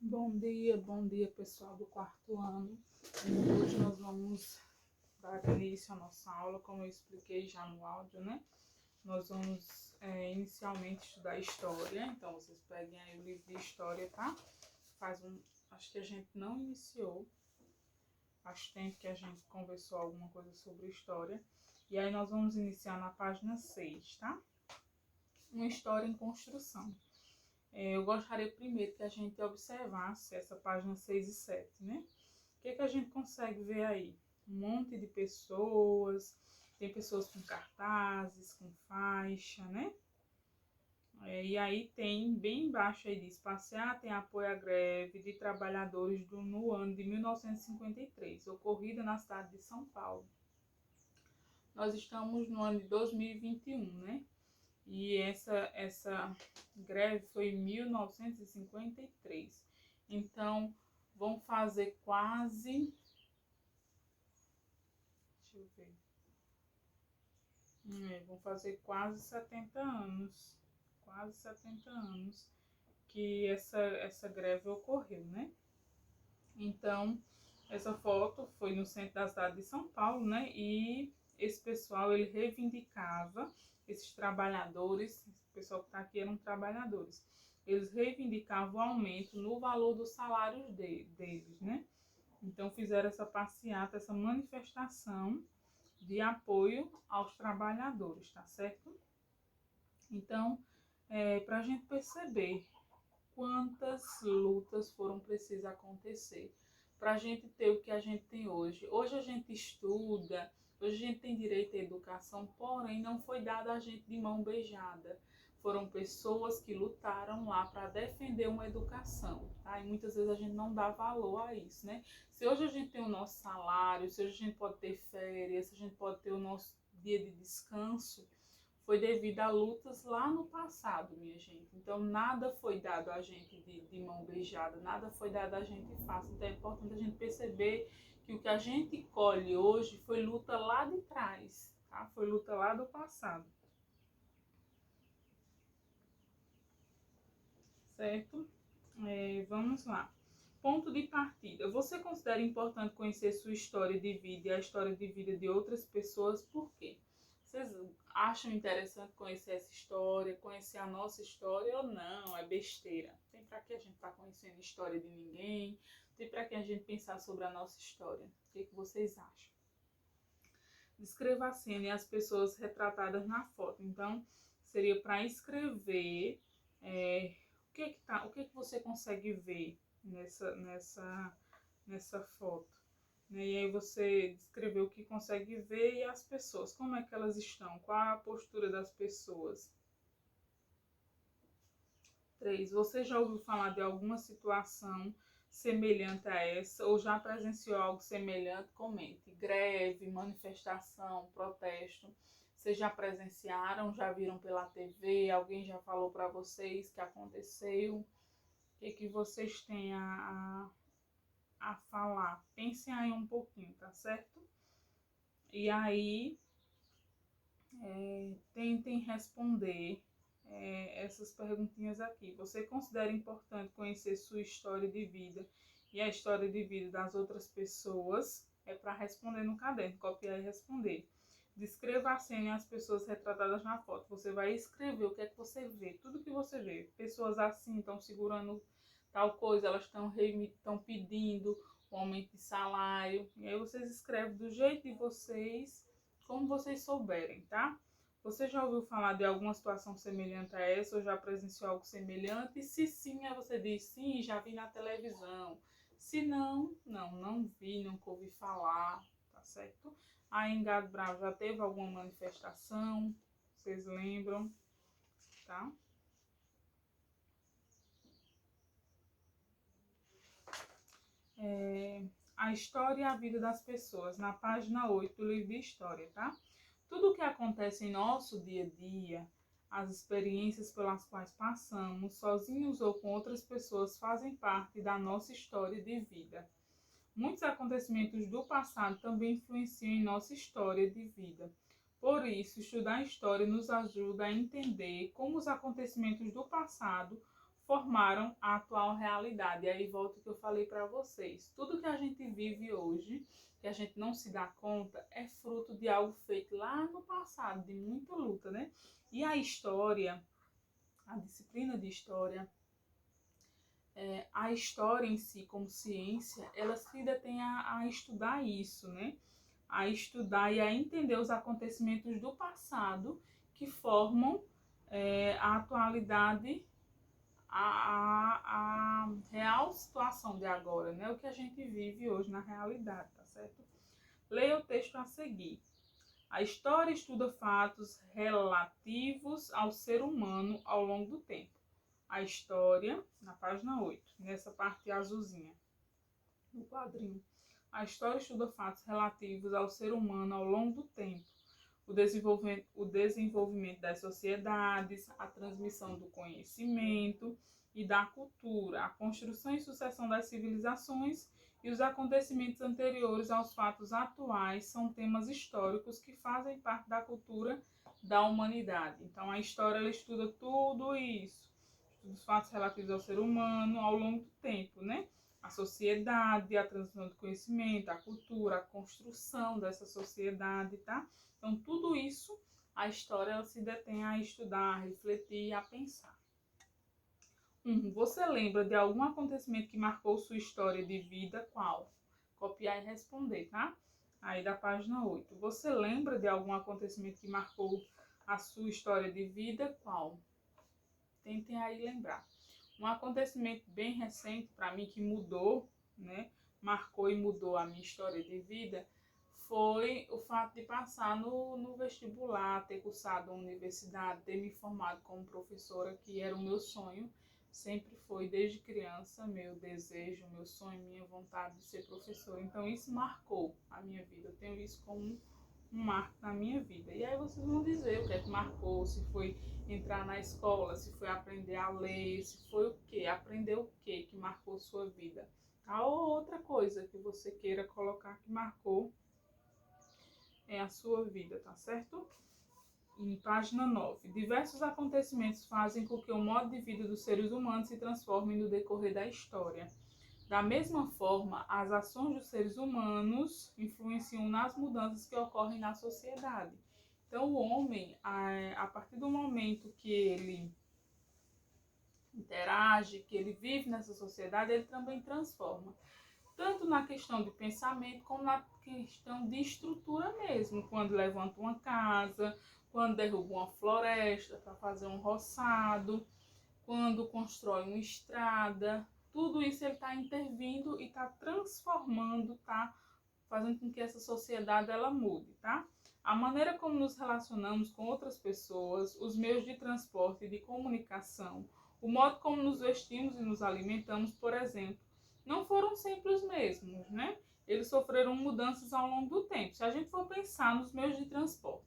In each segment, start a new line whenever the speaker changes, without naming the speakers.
Bom dia pessoal do quarto ano. Hoje nós vamos dar início à nossa aula, como eu expliquei já no áudio, né? Nós vamos inicialmente estudar história, então vocês peguem aí o livro de história, tá? Acho que a gente não iniciou, faz tempo que a gente conversou alguma coisa sobre história. E aí nós vamos iniciar na página 6, tá? Uma história em construção. Eu gostaria primeiro que a gente observasse essa página 6 e 7, né? O que a gente consegue ver aí? Um monte de pessoas, tem pessoas com cartazes, com faixa, né? E aí tem, bem embaixo aí diz, passeata em apoio à greve de trabalhadores no ano de 1953, ocorrida na cidade de São Paulo. Nós estamos no ano de 2021, né? E essa greve foi em 1953. Então, vão fazer quase... Deixa eu ver. Vão fazer quase 70 anos. Quase 70 anos que essa greve ocorreu, né? Então, essa foto foi no centro da cidade de São Paulo, né? E esse pessoal, ele reivindicava, esses trabalhadores, esse pessoal que está aqui eram trabalhadores, eles reivindicavam o aumento no valor dos salários deles, né? Então fizeram essa passeata, essa manifestação de apoio aos trabalhadores, tá certo? Então, para a gente perceber quantas lutas foram precisas acontecer para a gente ter o que a gente tem hoje. Hoje a gente estuda, hoje a gente tem direito à educação, porém não foi dada a gente de mão beijada. Foram pessoas que lutaram lá para defender uma educação, tá? E muitas vezes a gente não dá valor a isso, né? Se hoje a gente tem o nosso salário, se hoje a gente pode ter férias, se a gente pode ter o nosso dia de descanso, foi devido a lutas lá no passado, minha gente. Então, nada foi dado a gente de mão beijada, nada foi dado a gente fácil. Então, é importante a gente perceber que o que a gente colhe hoje foi luta lá de trás, tá? Foi luta lá do passado. Certo? Vamos lá. Ponto de partida. Você considera importante conhecer sua história de vida e a história de vida de outras pessoas? Por quê? Vocês acham interessante conhecer essa história, conhecer a nossa história ou não? É besteira. Tem para que a gente tá conhecendo a história de ninguém? Tem para que a gente pensar sobre a nossa história? O que vocês acham? Descreva a cena e as pessoas retratadas na foto. Então, seria para escrever o que você consegue ver nessa foto. Né? E aí você descreveu o que consegue ver e as pessoas, como é que elas estão, qual é a postura das pessoas. 3. Você já ouviu falar de alguma situação semelhante a essa ou já presenciou algo semelhante? Comente. Greve, manifestação, protesto. Vocês já presenciaram, já viram pela TV, alguém já falou para vocês que aconteceu? O que vocês têm a falar? Pensem aí um pouquinho, tá certo? E aí, tentem responder essas perguntinhas aqui. Você considera importante conhecer sua história de vida e a história de vida das outras pessoas? É para responder no caderno, copiar e responder. Descreva a cena e as pessoas retratadas na foto. Você vai escrever o que é que você vê, tudo que você vê. Pessoas assim estão segurando tal coisa, elas estão pedindo um aumento de salário. E aí vocês escrevem do jeito de vocês, como vocês souberem, tá? Você já ouviu falar de alguma situação semelhante a essa ou já presenciou algo semelhante? E se sim, aí você diz sim, já vi na televisão. Se não, não vi, nunca ouvi falar, tá certo? Aí em Gado Bravo já teve alguma manifestação, vocês lembram, tá? A história e a vida das pessoas, na página 8 do livro de história, tá? Tudo o que acontece em nosso dia a dia, as experiências pelas quais passamos, sozinhos ou com outras pessoas, fazem parte da nossa história de vida. Muitos acontecimentos do passado também influenciam em nossa história de vida. Por isso, estudar história nos ajuda a entender como os acontecimentos do passado formaram a atual realidade. E aí volta o que eu falei para vocês. Tudo que a gente vive hoje, que a gente não se dá conta, é fruto de algo feito lá no passado, de muita luta, né? E a história, a disciplina de história, a história em si como ciência, ela se detém a estudar isso, né? A estudar e a entender os acontecimentos do passado que formam a atualidade, a real situação de agora, né? O que a gente vive hoje na realidade, tá certo? Leia o texto a seguir. A história estuda fatos relativos ao ser humano ao longo do tempo. A história, na página 8, nessa parte azulzinha do quadrinho. A história estuda fatos relativos ao ser humano ao longo do tempo. O desenvolvimento das sociedades, a transmissão do conhecimento e da cultura, a construção e sucessão das civilizações e os acontecimentos anteriores aos fatos atuais são temas históricos que fazem parte da cultura da humanidade. Então, a história ela estuda tudo isso, estuda os fatos relativos ao ser humano ao longo do tempo, né? A sociedade, a transmissão do conhecimento, a cultura, a construção dessa sociedade, tá? Então, tudo isso, a história ela se detém a estudar, a refletir e a pensar. Você lembra de algum acontecimento que marcou sua história de vida? Qual? Copiar e responder, tá? Aí da página 8. Você lembra de algum acontecimento que marcou a sua história de vida? Qual? Tentem aí lembrar. Um acontecimento bem recente para mim que mudou, né? Marcou e mudou a minha história de vida foi o fato de passar no vestibular, ter cursado a universidade, ter me formado como professora, que era o meu sonho. Sempre foi, desde criança, meu desejo, meu sonho, minha vontade de ser professora. Então, isso marcou a minha vida. Eu tenho isso como um marco na minha vida. E aí vocês vão dizer o que é que marcou, se foi entrar na escola, se foi aprender a ler, se foi o quê, aprender o quê que marcou sua vida. Ou outra coisa que você queira colocar que marcou a sua vida, tá certo? Em página 9. Diversos acontecimentos fazem com que o modo de vida dos seres humanos se transforme no decorrer da história. Da mesma forma, as ações dos seres humanos influenciam nas mudanças que ocorrem na sociedade. Então, o homem, a partir do momento que ele interage, que ele vive nessa sociedade, ele também transforma. Tanto na questão de pensamento, como na questão de estrutura mesmo. Quando levanta uma casa, quando derruba uma floresta para fazer um roçado, quando constrói uma estrada, tudo isso ele está intervindo e está transformando, tá fazendo com que essa sociedade ela mude, tá? A maneira como nos relacionamos com outras pessoas, os meios de transporte e de comunicação, o modo como nos vestimos e nos alimentamos, por exemplo, não foram sempre os mesmos, né? Eles sofreram mudanças ao longo do tempo. Se a gente for pensar nos meios de transporte,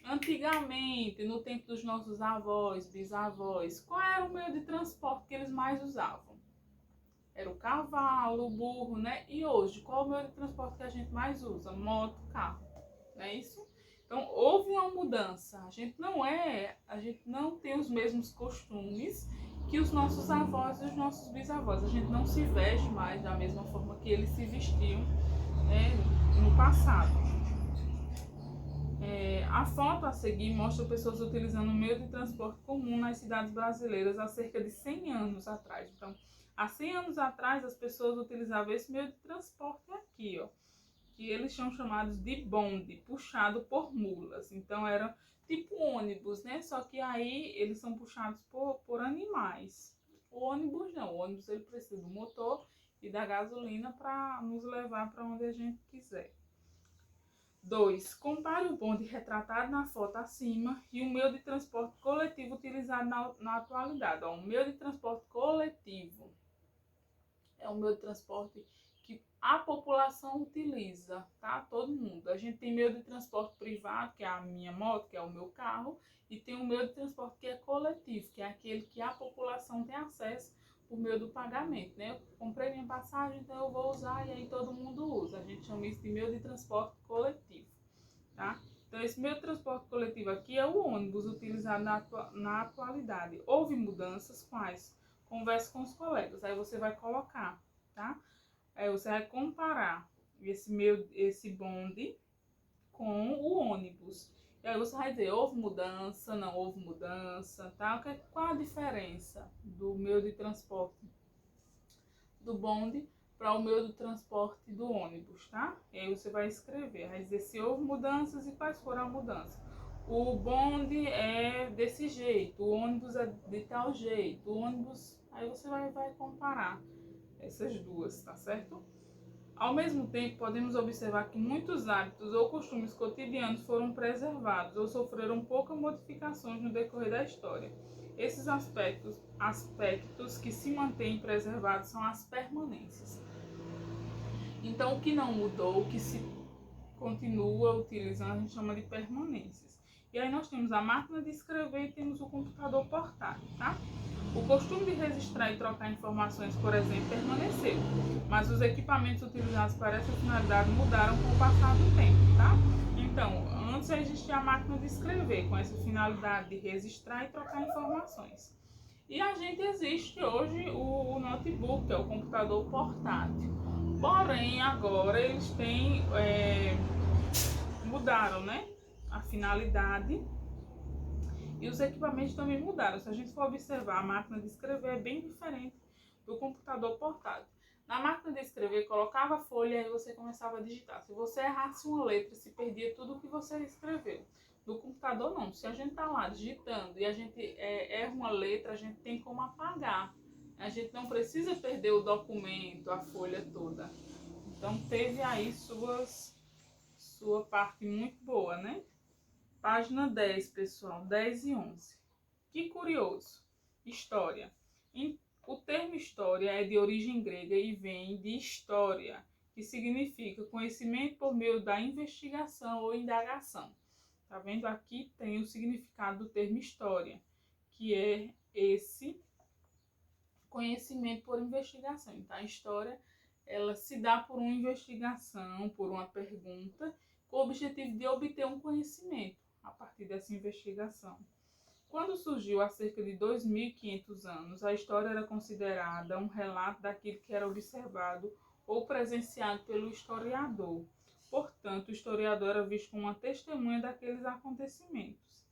antigamente, no tempo dos nossos avós, bisavós, qual era o meio de transporte que eles mais usavam? Era o cavalo, o burro, né? E hoje, qual é o meio de transporte que a gente mais usa? Moto, carro, não é isso? Então, houve uma mudança. A gente não tem os mesmos costumes que os nossos avós e os nossos bisavós. A gente não se veste mais da mesma forma que eles se vestiam, né, no passado. A foto a seguir mostra pessoas utilizando o meio de transporte comum nas cidades brasileiras há cerca de 100 anos atrás. Então, há 100 anos atrás, as pessoas utilizavam esse meio de transporte aqui, ó, que eles são chamados de bonde, puxado por mulas. Então, era tipo ônibus, né? Só que aí eles são puxados por animais. O ônibus não, o ônibus ele precisa do motor e da gasolina para nos levar para onde a gente quiser. 2. Compare o bonde retratado na foto acima e o meio de transporte coletivo utilizado na atualidade. O meio de transporte coletivo é um meio de transporte que a população utiliza, tá? Todo mundo. A gente tem meio de transporte privado, que é a minha moto, que é o meu carro, e tem um meio de transporte que é coletivo, que é aquele que a população tem acesso por meio do pagamento, né? Eu comprei minha passagem, então eu vou usar e aí todo mundo usa. A gente chama isso de meio de transporte coletivo, tá? Então, esse meio de transporte coletivo aqui é o ônibus utilizado na atualidade. Houve mudanças quais? converse com os colegas. Aí você vai colocar, tá? Aí você vai comparar esse bonde com o ônibus. E aí você vai dizer, houve mudança, não houve mudança, tá? Qual a diferença do meio de transporte do bonde para o meio de transporte do ônibus, tá? E aí você vai escrever, vai dizer se houve mudanças e quais foram as mudanças. O bonde é desse jeito, o ônibus é de tal jeito, o ônibus... Aí você vai comparar essas duas, tá certo? Ao mesmo tempo, podemos observar que muitos hábitos ou costumes cotidianos foram preservados ou sofreram poucas modificações no decorrer da história. Esses aspectos que se mantêm preservados são as permanências. Então, o que não mudou, o que se continua utilizando, a gente chama de permanências. E aí nós temos a máquina de escrever e temos o computador portátil, tá? O costume de registrar e trocar informações, por exemplo, permaneceu, mas os equipamentos utilizados para essa finalidade mudaram com o passar do tempo, tá? Então, antes existia a máquina de escrever, com essa finalidade de registrar e trocar informações. E a gente existe hoje o notebook, que é o computador portátil. Porém, agora eles têm mudaram, né? A finalidade e os equipamentos também mudaram. Se a gente for observar, a máquina de escrever é bem diferente do computador portátil. Na máquina de escrever, colocava a folha e você começava a digitar. Se você errasse uma letra, se perdia tudo o que você escreveu. No computador não. Se a gente está lá digitando e a gente erra uma letra, a gente tem como apagar. A gente não precisa perder o documento, a folha toda. Então teve aí sua parte muito boa, né? Página 10, pessoal, 10 e 11. Que curioso. História. O termo história é de origem grega e vem de história, que significa conhecimento por meio da investigação ou indagação. Tá vendo? Aqui tem o significado do termo história, que é esse conhecimento por investigação. Então, a história, ela se dá por uma investigação, por uma pergunta, com o objetivo de obter um conhecimento a partir dessa investigação. Quando surgiu há cerca de 2.500 anos, a história era considerada um relato daquilo que era observado ou presenciado pelo historiador. Portanto, o historiador era visto como uma testemunha daqueles acontecimentos.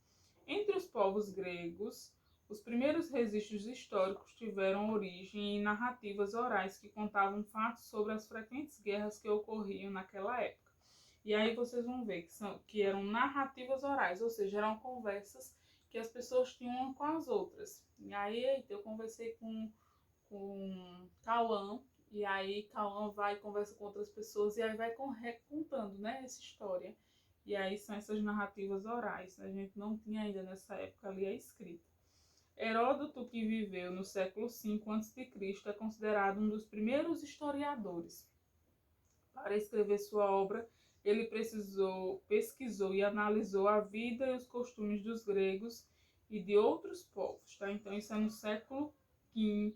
Entre os povos gregos, os primeiros registros históricos tiveram origem em narrativas orais que contavam fatos sobre as frequentes guerras que ocorriam naquela época. E aí vocês vão ver que eram narrativas orais, ou seja, eram conversas que as pessoas tinham uma com as outras. E aí eu conversei com Cauã, e aí Cauã vai e conversa com outras pessoas, e aí vai recontando, né, essa história. E aí são essas narrativas orais. A gente não tinha ainda nessa época ali a escrita. Heródoto, que viveu no século V a.C., é considerado um dos primeiros historiadores. Para escrever sua obra, ele pesquisou e analisou a vida e os costumes dos gregos e de outros povos. Tá? Então, isso é no século V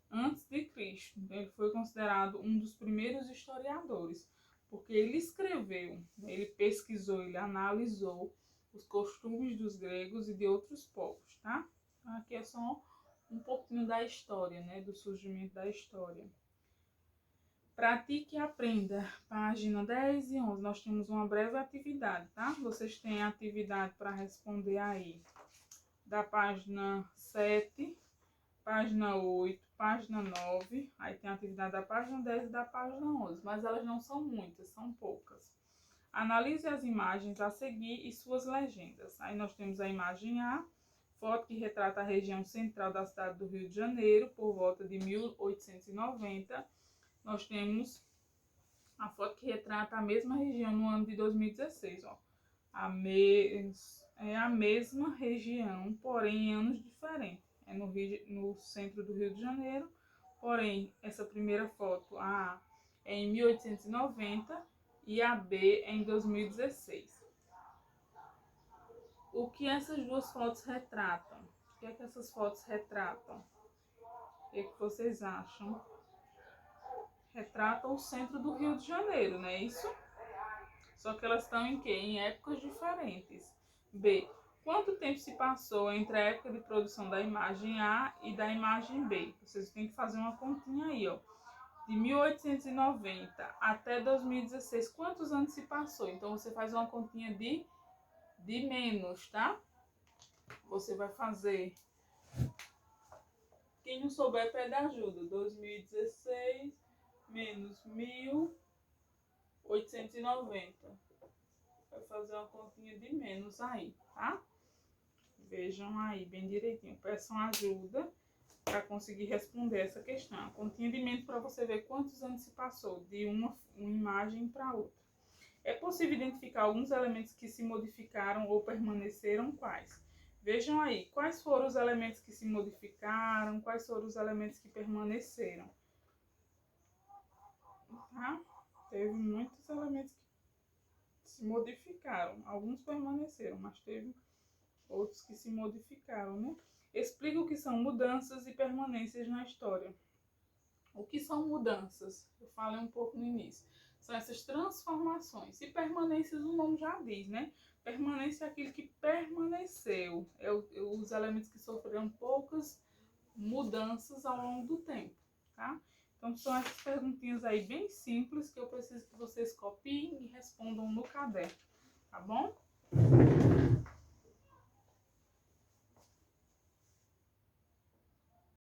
a.C. Ele foi considerado um dos primeiros historiadores, porque ele escreveu, ele pesquisou, ele analisou os costumes dos gregos e de outros povos. Tá? Então, aqui é só um pouquinho da história, né? Do surgimento da história. Pratique e aprenda. Página 10 e 11. Nós temos uma breve atividade, tá? Vocês têm atividade para responder aí. Da página 7, página 8, página 9. Aí tem a atividade da página 10 e da página 11. Mas elas não são muitas, são poucas. Analise as imagens a seguir e suas legendas. Aí nós temos a imagem A, foto que retrata a região central da cidade do Rio de Janeiro, por volta de 1890. Nós temos a foto que retrata a mesma região no ano de 2016. Ó. É a mesma região, porém em anos diferentes. É no centro do Rio de Janeiro, porém essa primeira foto, a A, é em 1890 e a B é em 2016. O que essas duas fotos retratam? O que é que essas fotos retratam? O que é que vocês acham? Retratam o centro do Rio de Janeiro, não é isso? Só que elas estão em quê? Em épocas diferentes. B. Quanto tempo se passou entre a época de produção da imagem A e da imagem B? Vocês têm que fazer uma continha aí, ó. De 1890 até 2016, quantos anos se passou? Então, você faz uma continha de menos, tá? Você vai fazer... Quem não souber, pede ajuda. 2016 menos 1890. Vai fazer uma continha de menos aí, tá? Vejam aí bem direitinho. Peçam ajuda para conseguir responder essa questão. A continha de menos para você ver quantos anos se passou de uma imagem para outra. É possível identificar alguns elementos que se modificaram ou permaneceram quais? Vejam aí, quais foram os elementos que se modificaram, quais foram os elementos que permaneceram. Tá? Teve muitos elementos que se modificaram, alguns permaneceram, mas teve outros que se modificaram, né? Explica o que são mudanças e permanências na história. O que são mudanças? Eu falei um pouco no início. São essas transformações. E permanências, o nome já diz, né? Permanência é aquilo que permaneceu. Os elementos que sofreram poucas mudanças ao longo do tempo, tá? Então, são essas perguntinhas aí bem simples que eu preciso que vocês copiem e respondam no caderno, tá bom?